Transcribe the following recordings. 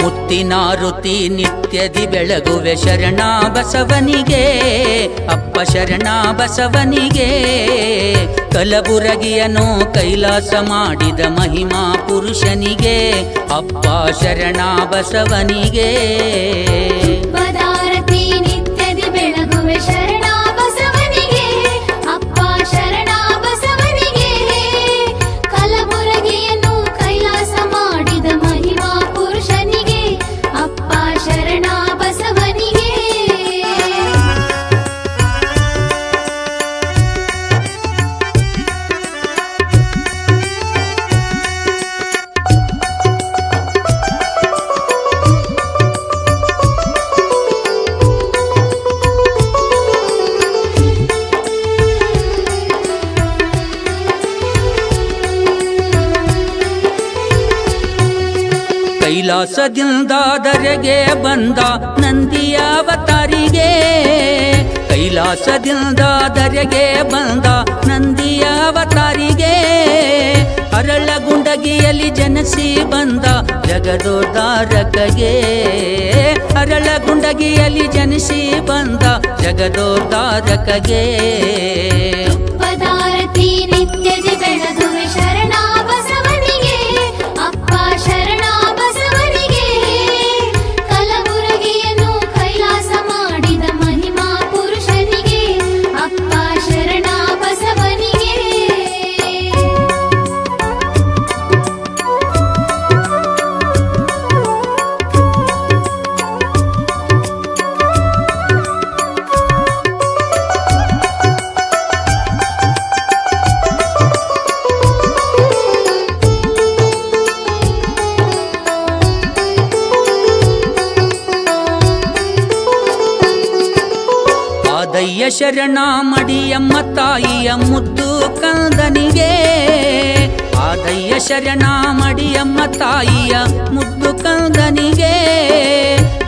ಮುತ್ತಿನಾರುತಿ ನಿತ್ಯದಿ ಬೆಳಗುವೆ ಶರಣ ಬಸವನಿಗೆ, ಅಪ್ಪ ಶರಣ ಬಸವನಿಗೆ. ಕಲಬುರಗಿಯನು ಕೈಲಾಸ ಮಾಡಿದ ಮಹಿಮಾ ಪುರುಷನಿಗೆ, ಅಪ್ಪ ಶರಣ ಬಸವನಿಗೆ. ಪದಾರತಿ ನಿತ್ಯದಿ ಬೆಳಗುವೆ ಶರಣ ಬಸವನಿಗೆ, ಅಪ್ಪ ಶರಣ ಬಸವನಿಗೆ. ಕಲಬುರಗಿಯನ್ನು ಕೈಲಾಸ ಮಾಡಿದ ಮಹಿಮಾ ಪುರುಷನಿಗೆ, ಅಪ್ಪ ಶರಣ ಬಸವನಿಗೆ. ಕೈಲಾಸದಿಂದ ಧರೆಗೆ ಬಂದ ನಂದಿಯ ಅವತಾರಿಗೆ, ಕೈಲಾಸದಿಂದ ಧರೆಗೆ ಬಂದ ನಂದಿಯ ಅವತಾರಿಗೆ. ಅರಳಗುಂಡಗಿಯಲ್ಲಿ ಜನಸಿ ಬಂದ ಜಗದೋದ್ಧಾರಕಗೆ, ಅರಳಗುಂಡಗಿಯಲ್ಲಿ ಜನಿಸಿ ಬಂದ ಜಗದೋದ್ಧಾರಕಗೆ. ಪದಾರತಿ ನಿತ್ಯದಿ ಬೆಳಗುವೆ ಶರಣ ಬಸವನಿಗೆ, ಅಪ್ಪ ಶರಣ ಬಸವನಿಗೆ. ಕಲಬುರಗಿಯನ್ನು ಕೈಲಾಸ ಮಾಡಿದ ಮಹಿಮಾ ಪುರುಷನಿಗೆ, ಅಪ್ಪ ಶರಣ ಬಸವನಿಗೆ. ಆದಯ್ಯ ಶರಣ ಮಡಿಯಮ್ಮ ತಾಯಿಯ ಮುದ್ದು ಕಂದನಿಗೆ, ಆದಯ್ಯ ಶರಣ ಮಡಿಯಮ್ಮ ತಾಯಿಯ ಮುದ್ದು ಕಂದನಿಗೆ.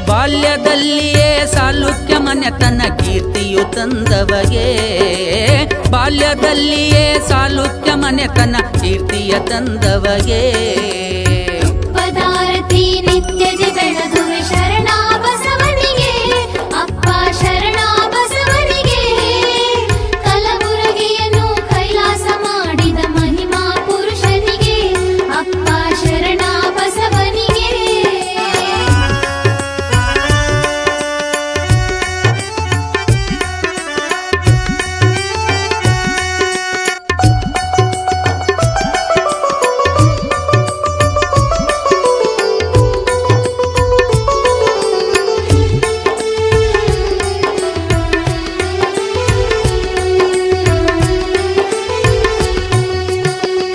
ಬಾಲ್ಯದಲ್ಲಿಯೇ ಸಾಲುಕ್ಯ ಮನೆತನ ಕೀರ್ತಿಯು ತಂದವಗೆ, ಬಾಲ್ಯದಲ್ಲಿಯೇ ಸಾಲುಕ್ಯ ಮನೆತನ ಕೀರ್ತಿಯ ತಂದವಗೆ. ಪದಾರತಿ ನಿತ್ಯದಿ ಬೆಳಗುವೆ ಶರಣ ಬಸವನಿಗೆ, ಅಪ್ಪ ಶರಣ ಬಸವನಿಗೆ. ಕಲಬುರಗಿಯನ್ನು ಕೈಲಾಸ ಮಾಡಿದ ಮಹಿಮಾ ಪುರುಷನಿಗೆ, ಅಪ್ಪ ಶರಣ ಬಸವನಿಗೆ.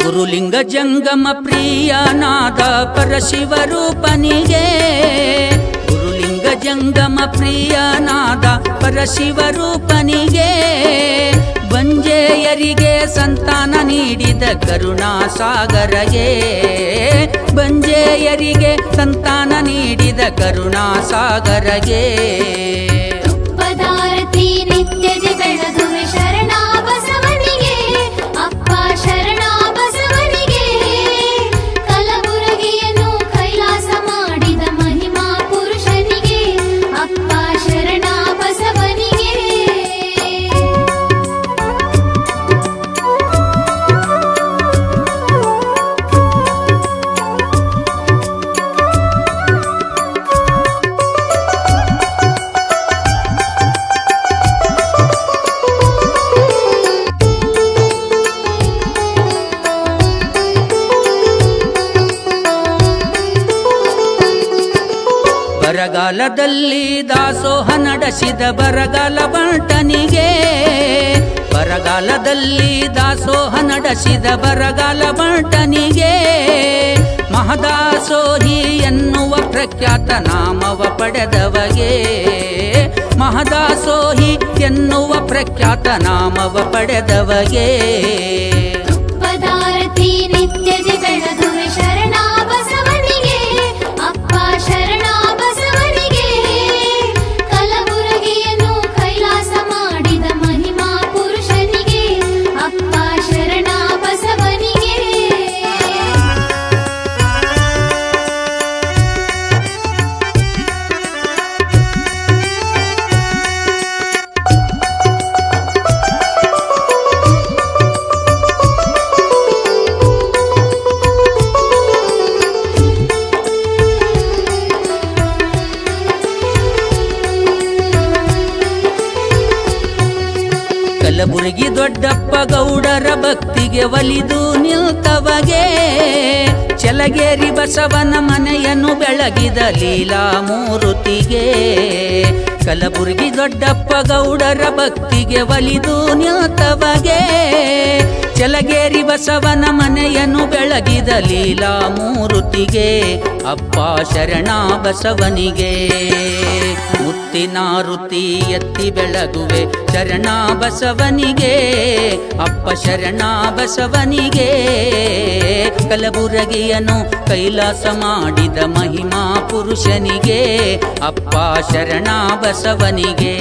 ಗುರುಲಿಂಗ ಜಂಗಮ ಪ್ರಿಯನಾದ ಪರಶಿವರೂಪನಿಗೆ, ಗುರುಲಿಂಗ ಜಂಗಮ ಪ್ರಿಯನಾದ ಪರಶಿವರೂಪನಿಗೆ. ಬಂಜೆಯರಿಗೆ ಸಂತಾನ ನೀಡಿದ ಕರುಣಾಸಾಗರಗೆ, ಬಂಜೆಯರಿಗೆ ಸಂತಾನ ನೀಡಿದ ಕರುಣಾಸಾಗರಗೆ. ಪದಾರತಿ ನಿತ್ಯದಿ ಬೆಳಗುವೆ ಶರಣ ಬಸವನಿಗೆ, ಅಪ್ಪ ಶರಣ ಬಸವನಿಗೆ. ಕಲಬುರಗಿಯನ್ನು ಕೈಲಾಸ ಮಾಡಿದ ಮಹಿಮಾ ಪುರುಷನಿಗೆ, ಅಪ್ಪ ಶರಣ ಬಸವನಿಗೆ. ಬರಗಾಲದಲ್ಲಿ ದಾಸೋಹ ನಡೆಸಿದ ಬರಗಾಲ ಬಂಟನಿಗೆ, ಬರಗಾಲದಲ್ಲಿ ದಾಸೋಹ ನಡೆಸಿದ ಬರಗಾಲ ಬಂಟನಿಗೆ. ಮಹದಾಸೋಹಿ ಎನ್ನುವ ಪ್ರಖ್ಯಾತ ನಾಮವ ಪಡೆದವಗೆ ಮಹದಾಸೋಹಿ ಎನ್ನುವ ಪ್ರಖ್ಯಾತ ನಾಮವ ಪಡೆದವಗೆ ತುಪ್ಪದಾರತಿ ನಿತ್ಯದಿ ಬೆಳಗುವೆ ಶರಣ ಬಸವನಿಗೆ ಅಪ್ಪ ಶರಣ ಬಸವನಿಗೆ ಕಲಬುರಗಿಯನ್ನು ಕೈಲಾಸ ಮಾಡಿದ ಮಹಿಮಾ ಪುರುಷನಿಗೆ ಅಪ್ಪ ಶರಣ ಬಸವನಿಗೆ ಕಲಬುರಗಿ ದೊಡ್ಡಪ್ಪ ಗೌಡರ ಭಕ್ತಿಗೆ ಒಲಿದು ನಿಲ್ತವಗೆ ಚಲಗೇರಿ ಬಸವನ ಮನೆಯನ್ನು ಬೆಳಗಿದ ಲೀಲಾಮೂರುತಿಗೆ ಕಲಬುರಗಿ ದೊಡ್ಡಪ್ಪ ಗೌಡರ ಭಕ್ತಿಗೆ ಒಲಿದು ನಿಲ್ತವಗೆ ಚಲಗೇರಿ ಬಸವನ ಮನೆಯನ್ನು ಬೆಳಗಿದ ಲೀಲಾಮೂರುತಿಗೆ ಅಪ್ಪ ಶರಣ ಬಸವನಿಗೆ ಮುತ್ತಿನಾರುತಿ ಎತ್ತಿ ಬೆಳಗುವೆ ಶರಣ ಬಸವನಿಗೆ ಅಪ್ಪ ಶರಣ ಬಸವನಿಗೆ ಕಲಬುರಗಿಯನ್ನು ಕೈಲಾಸ ಮಾಡಿದ ಮಹಿಮಾ ಪುರುಷನಿಗೆ ಅಪ್ಪ ಶರಣ ಬಸವನಿಗೆ